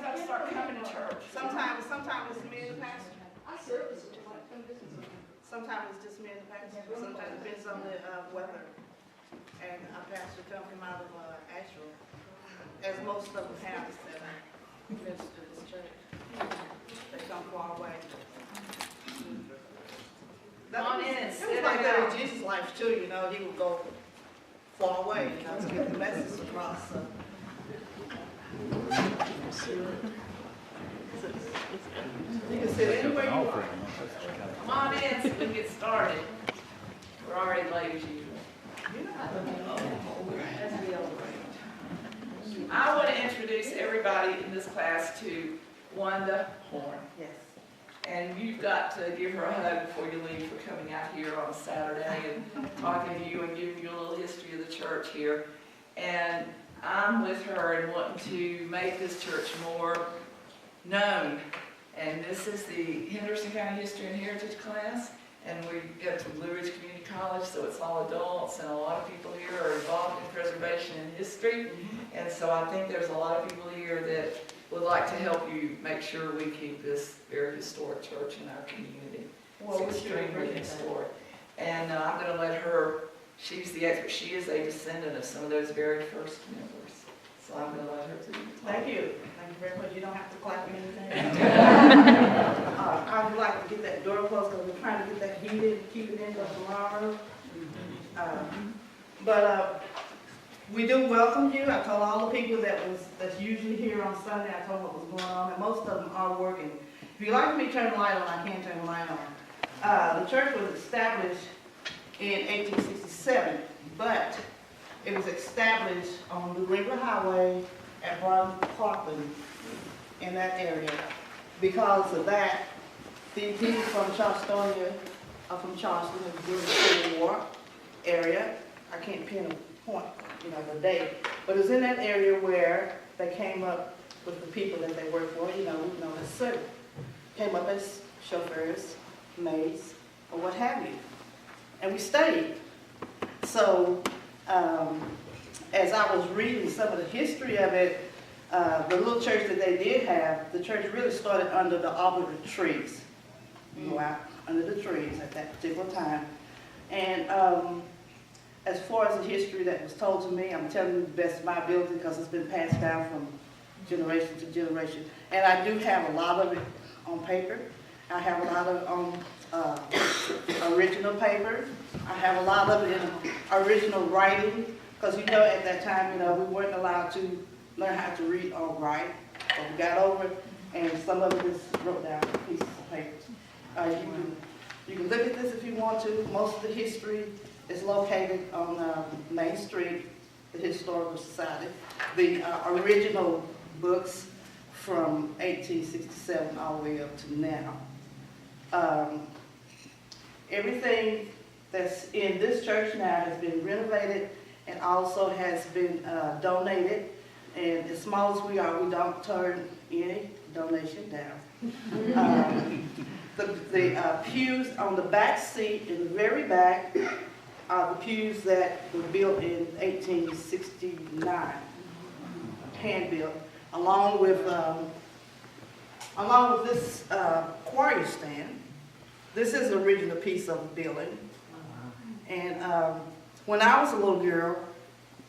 got to start coming to church. Sometimes it's me and the pastor. Sometimes it's just me and the pastor. Sometimes it depends on the weather. And our pastor comes from out of Asheville, as most of them have that minister to this church. They come far away. Come on in and It sit was like that down. in Jesus' life too, you know, he would go far away, you know, to get the message across. So. You can sit anywhere you want. Come on in so we can get started. We're already late as usual. I want to introduce everybody in this class to Wanda Horn. Yes. And you've got to give her a hug before you leave for coming out here on a Saturday and talking to you and giving you a little history of the church here. And I'm with her and wanting to make this church more known. And this is the Henderson County History and Heritage class. And we go to Blue Ridge Community College, so it's all adults, and a lot of people here are involved in preservation and history. And so I think there's a lot of people here that would like to help you make sure we keep this very historic church in our community. Well, It's extremely historic. And I'm going to let her, she's the expert, she is a descendant of some of those very first members. So I'm going to let her do the talk. Thank you. Thank you very much. You don't have to clap or anything. I would like to get that door closed because we're trying to get that heated, keep it in till tomorrow. We do welcome you. I told all the people that's usually here on Sunday, I told them what was going on, and most of them are working. If you'd like me to turn the light on, I can turn the light on. The church was established in 1867, but it was established on the River Highway at Parkland in that area. Because of that, the people from Charlestonia, from Charleston, during the Civil War area, I can't pinpoint, the date, but it's in that area where they came up with the people that they worked for, we know as servants. Came up as chauffeurs, maids, or what have you. And we stayed. So, as I was reading some of the history of it, the little church that they did have, the church really started under the arbor trees. Go out under the trees at that particular time. And as far as the history that was told to me, I'm telling you the best of my ability because it's been passed down from generation to generation. And I do have a lot of it on paper. I have a lot of it on original paper. I have a lot of it in original writing because at that time, we weren't allowed to learn how to read or write. But we got over it, and some of it is wrote down on pieces of paper. You can look at this if you want to. Most of the history is located on Main Street, the Historical Society. The original books from 1867 all the way up to now. Everything that's in this church now has been renovated and also has been donated. And as small as we are, we don't turn any donation down. The pews on the back seat, in the very back, are the pews that were built in 1869, hand-built, along with this choir stand. This is the original piece of the building. And when I was a little girl,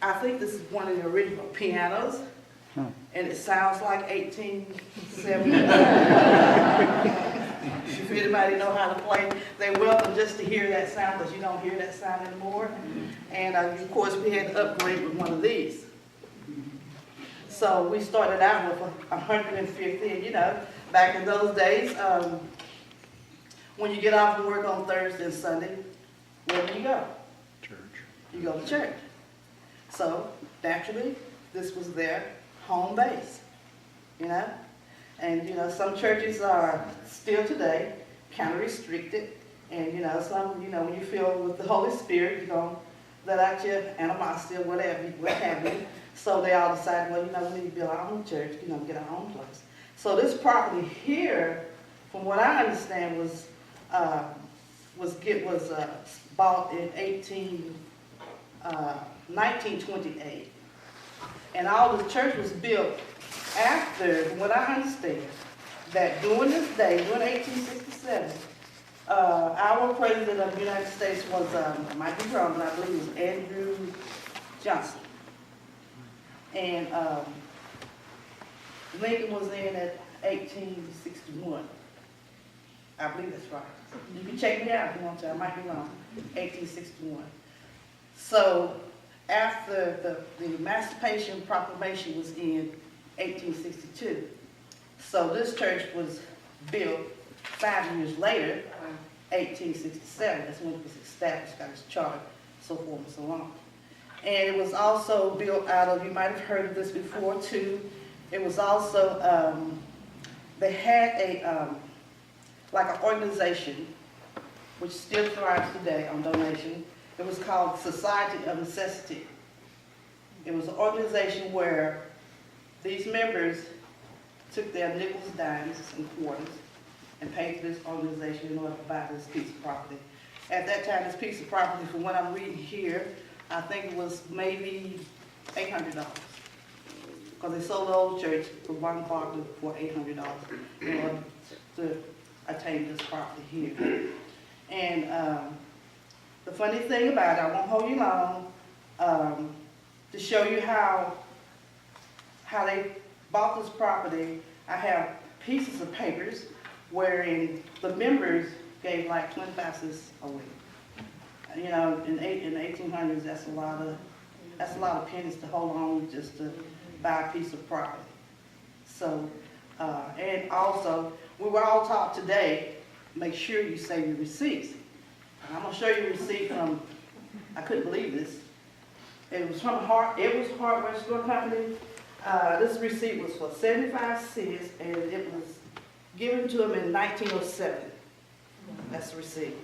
I think this is one of the original pianos, and it sounds like 1870. If anybody know how to play, they're welcome just to hear that sound, because you don't hear that sound anymore. And of course, we had to upgrade with one of these. So we started out with 150, and back in those days, when you get off of work on Thursday and Sunday, where do you go? Church. You go to church. So naturally, this was their home base, And some churches are still today kind of restricted, and some, when you feel with the Holy Spirit, you're gonna let out your animosity or whatever, what have you. So they all decide, well, we need to build our own church, get our own place. So this property here, from what I understand, was bought in 1928, and all the church was built after, from what I understand, that during this day, during 1867, our president of the United States was, I might be wrong, but I believe it was Andrew Johnson. And Lincoln was in at 1861. I believe that's right. You can check me out if you want to, I might be wrong. 1861. So after the Emancipation Proclamation was in 1862. So this church was built 5 years later, 1867. That's when it was established, got its charter, so forth and so on. And it was also built out of, you might have heard of this before too, it was also, they had a, like an organization, which still thrives today on donation. It was called Society of Necessity. It was an organization where these members took their nickels, dimes, and quarters and paid for this organization in order to buy this piece of property. At that time, this piece of property, from what I'm reading here, I think it was maybe $800. Because they sold the old church for one property for $800 in order to attain this property here. And the funny thing about it, I won't hold you long, to show you how they bought this property, I have pieces of papers wherein the members gave like 25 cents a week. You know, in the 1800s, that's a lot of pennies to hold on just to buy a piece of property. So, and also, we were all taught today, make sure you save your receipts. I'm gonna show you a receipt from, I couldn't believe this. It was from Hardware Store Company. This receipt was for 75 cents, and it was given to them in 1907. That's the receipt.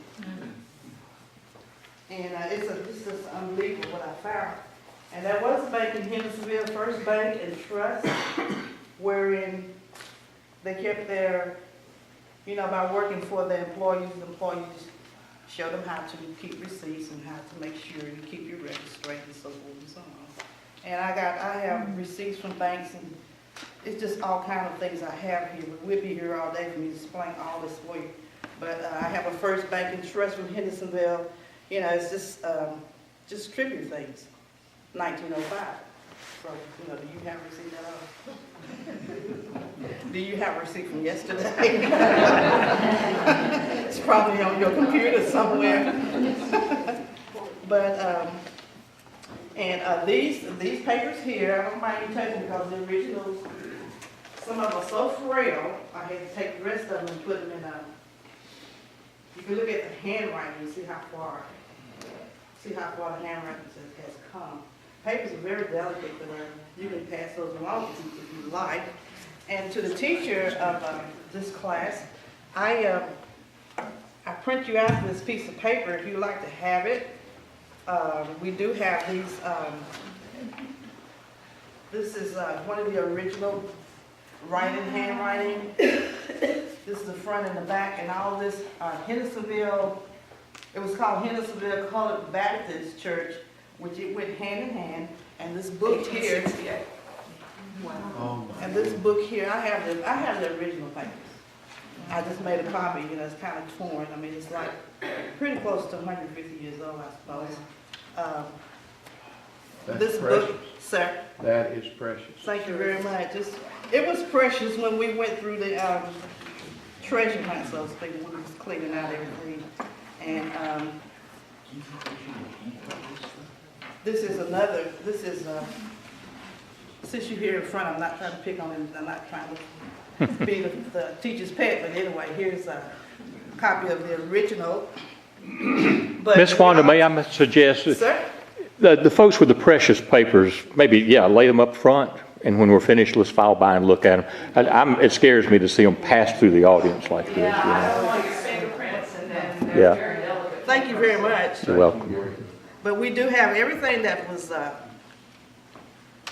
And it's just unbelievable what I found. And there was a bank in Hendersonville, First Bank and Trust, wherein they kept their, you know, by working for the employees show them how to keep receipts and how to make sure you keep your records straight and so forth and so on. And I have receipts from banks, and it's just all kind of things I have here. But we'll be here all day for me to explain all this for you. But I have a First Bank and Trust from Hendersonville. You know, it's just trivial things. 1905. So, you know, do you have a receipt at all? Do you have a receipt from yesterday? It's probably on your computer somewhere. But, these papers here, I don't mind you taking because the originals, some of them are so frail, I had to take the rest of them and put them in you can look at the handwriting and see how far the handwriting has come. Papers are very delicate, but you can pass those along if you like. And to the teacher of this class, I print you out this piece of paper if you'd like to have it. We do have these. This is one of the original handwriting. This is the front and the back, and all this Hendersonville. It was called Hendersonville Colored Baptist Church, which it went hand in hand. And this book here. Wow. Oh, and this book here, I have the original papers. I just made a copy. You know, it's kind of torn. I mean, it's like pretty close to 150 years old, I suppose. This precious book, sir. That is precious. Thank you very much. It was precious when we went through the treasure hunt, so to speak, when we was cleaning out everything. And this is since you're here in front, I'm not trying to pick on him, I'm not trying to be the teacher's pet, but anyway, here's a copy of the original. Miss Wanda, may I suggest Sir? The folks with the precious papers, maybe, lay them up front, and when we're finished, let's file by and look at them. It scares me to see them pass through the audience like this. Yeah, I don't want your fingerprints, and then they're very delicate. Thank you very much. You're welcome. But we do have everything that was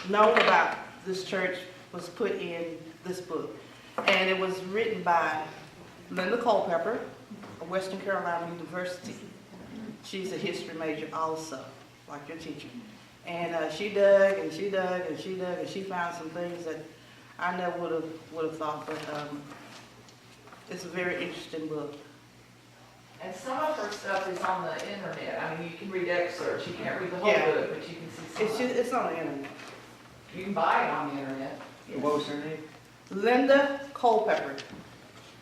known about this church was put in this book. And it was written by Linda Culpepper of Western Carolina University. She's a history major also, like your teacher. And she dug and she dug and she dug and she found some things that I never would have thought, but it's a very interesting book. And some of her stuff is on the internet. I mean, you can read excerpts. You can't read the whole Yeah. book, but you can see some. It's of it. it's on the internet. You can buy it on the internet. What was her name? Linda Culpepper.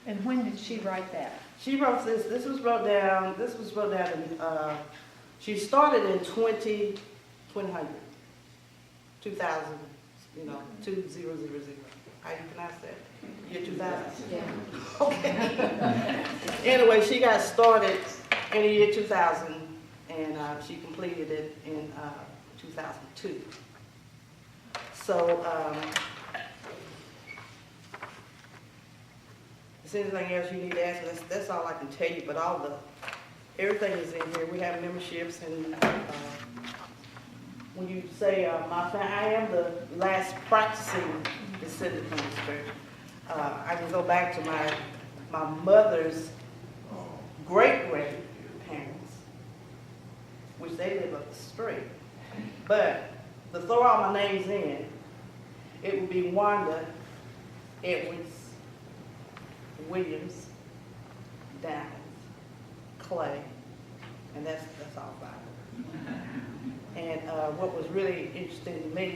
And when did she write that? She wrote this. This was wrote down in. She started in 2000. You know, 2000. How do you pronounce that? Year 2000. Yeah. Okay. Anyway, she got started in the year 2000, and she completed it in 2002. So, if there's anything else you need to ask, that's all I can tell you. But everything is in here. We have memberships, and when you say I am the last practicing descendant from this church. I can go back to my mother's great-grandparents, which they live up the street. But to throw all my names in, it would be Wanda, Edwards, Williams, Downs, Clay, and that's all five. And what was really interesting to me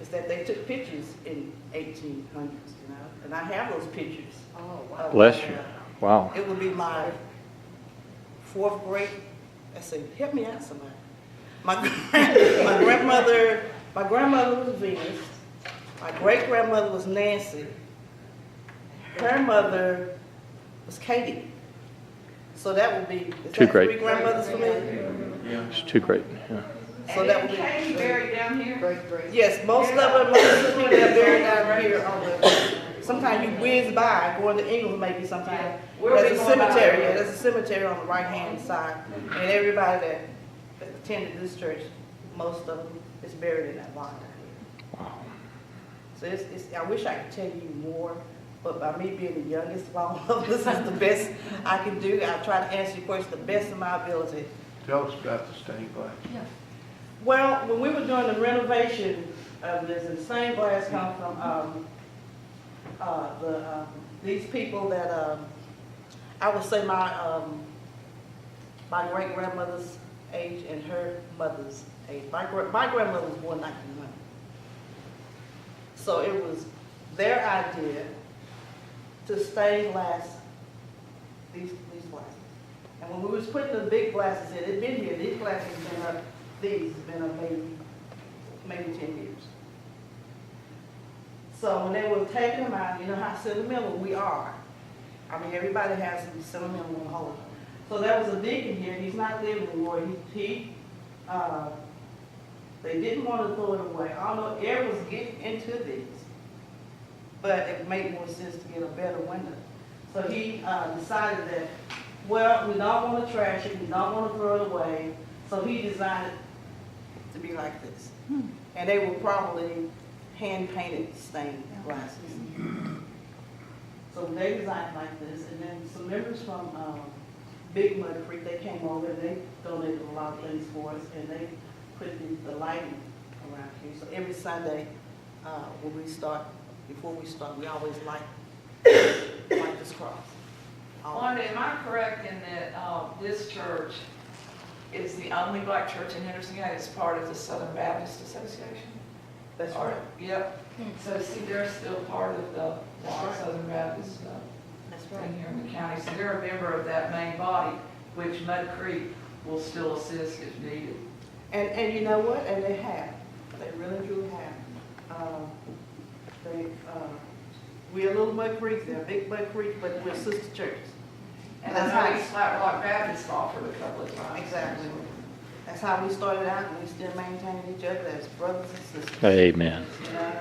is that they took pictures in 1800s, you know, and I have those pictures. Oh, wow. Bless you. Wow. It would be my fourth grade. I said, help me out, somebody. My grandmother was Venus. My great grandmother was Nancy. Her mother was Katie. So that would be Too great. 3 grandmothers for me. It's too great. Yeah. So And that would is be. Katie buried down here? Great. Yes, most of them are buried down here on the. Sometimes you whiz by, going to England maybe sometimes. We'll There's be a going by cemetery, there. there's a cemetery on the right-hand side. And everybody that attended this church, most of them is buried in that lot down here. Wow. So I wish I could tell you more, but by me being the youngest of all of them, this is the best I can do. I try to answer your question the best of my ability. Tell us about the stained glass. Yeah. Well, when we were doing the renovation of this, and stained glass come from these people that I would say my great grandmother's age and her mother's age. My grandmother was born 1900, so it was their idea to stain glass these glasses. And when we was putting the big glasses in, it'd been here. These glasses been up. These have been up maybe 10 years. So when they were taking them out, you know how sentimental we are. I mean, everybody has some sentimental in the whole. So there was a deacon here. He's not living anymore. They didn't want to throw it away. I don't know, air was getting into these, but it made more sense to get a better window. So he decided that, well, we don't want to trash it. We don't want to throw it away. So he designed it to be like this. And they were probably hand-painted stained glasses. So they designed like this, and then some members from Big Mud Creek, they came over and they donated a lot of things for us, and they put the lighting around here. So every Sunday, before we start, we always light this cross. Wanda, am I correct in that this church is the only black church in Hendersonville that's part of the Southern Baptist Association? That's Or- right. Yep. So see, they're still part of the Southern Baptist That's thing here in the county. So they're a member of that main body, which Mud Creek will still assist if needed. And you know what? And they have. They really do have. We're a little Mud Creek, they're a big Mud Creek, but we're sister churches. And That's I know how- East Flat Rock Baptist offered a couple of times. Exactly. That's how we started out, and we still maintain each other as brothers and sisters. Amen. You know,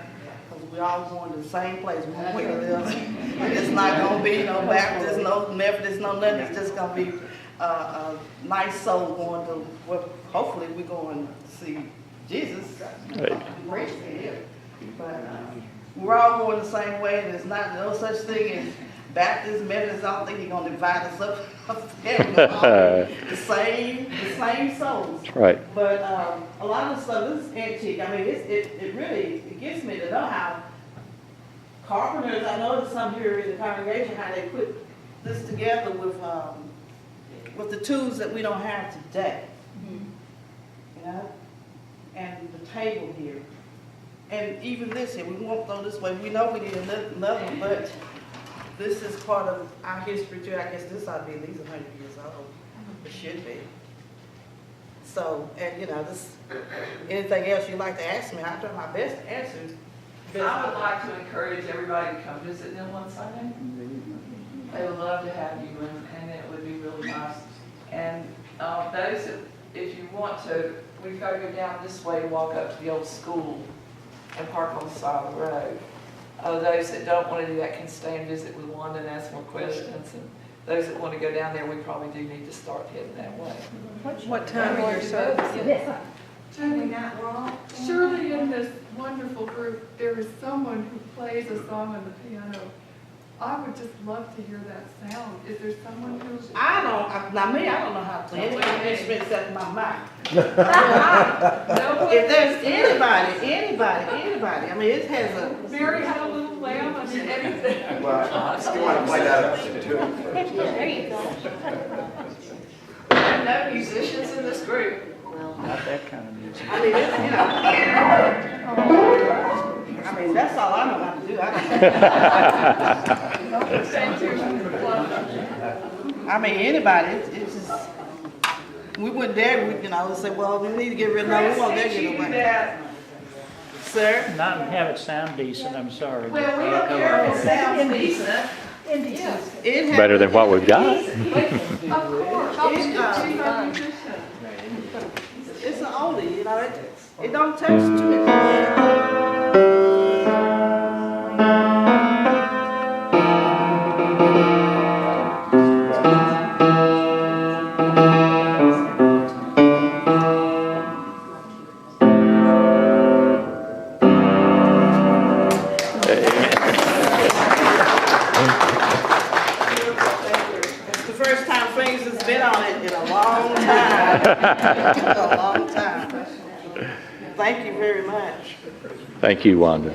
because we all going to the same place, one way or the other. It's not gonna be no Baptist, no Methodist, no nothing. It's just gonna be a nice soul going to, well, hopefully we're going to see Jesus. Hey. But we're all going the same way, and there's no such thing as Baptist, Methodist. I don't think you're gonna divide us up. We're all the same souls. That's right. But a lot of stuff, this is antique. I mean, it really gets me to know how carpenters, I noticed some here in the congregation, how they put this together with the tools that we don't have today. You know? And the table here. And even this here, we won't throw this way. We know we need another one, but this is part of our history too. I guess this ought to be at least 100 years old. It should be. So, and you know, this, anything else you'd like to ask me, I'll try my best to answer. I would like to encourage everybody to come visit them on Sunday. They would love to have you, and it would be really nice. And those, if you want to, we've got to go down this way to walk up to the old school and park on the side of the road. Those that don't want to do that can stay and visit with Wanda and ask more questions. And those that want to go down there, we probably do need to start heading that way. What time are your services? Surely in this wonderful group, there is someone who plays a song on the piano. I would just love to hear that sound. Is there someone who? I don't know how to play any instrument except my mouth. No one? If there's anybody, I mean, it has a, Mary had a little lamb, I mean, anything. Well, you want to play that up to it. There you go. I have no musicians in this group. Not that kind of music. I mean, it's, you know. I mean, that's all I know how to do. Thank you. I mean, anybody, it's just, we wouldn't dare, you know, say, well, we need to get rid of them, we won't dare get away. Sir? Not have it sound decent, I'm sorry. Well, we don't care if it sounds decent. It has- Better than what we've got. Of course, she's our musician. It's an oldie, you know, it don't touch too much. It's the first time Frank's has been on it in a long time. A long time. Thank you very much. Thank you, Wanda.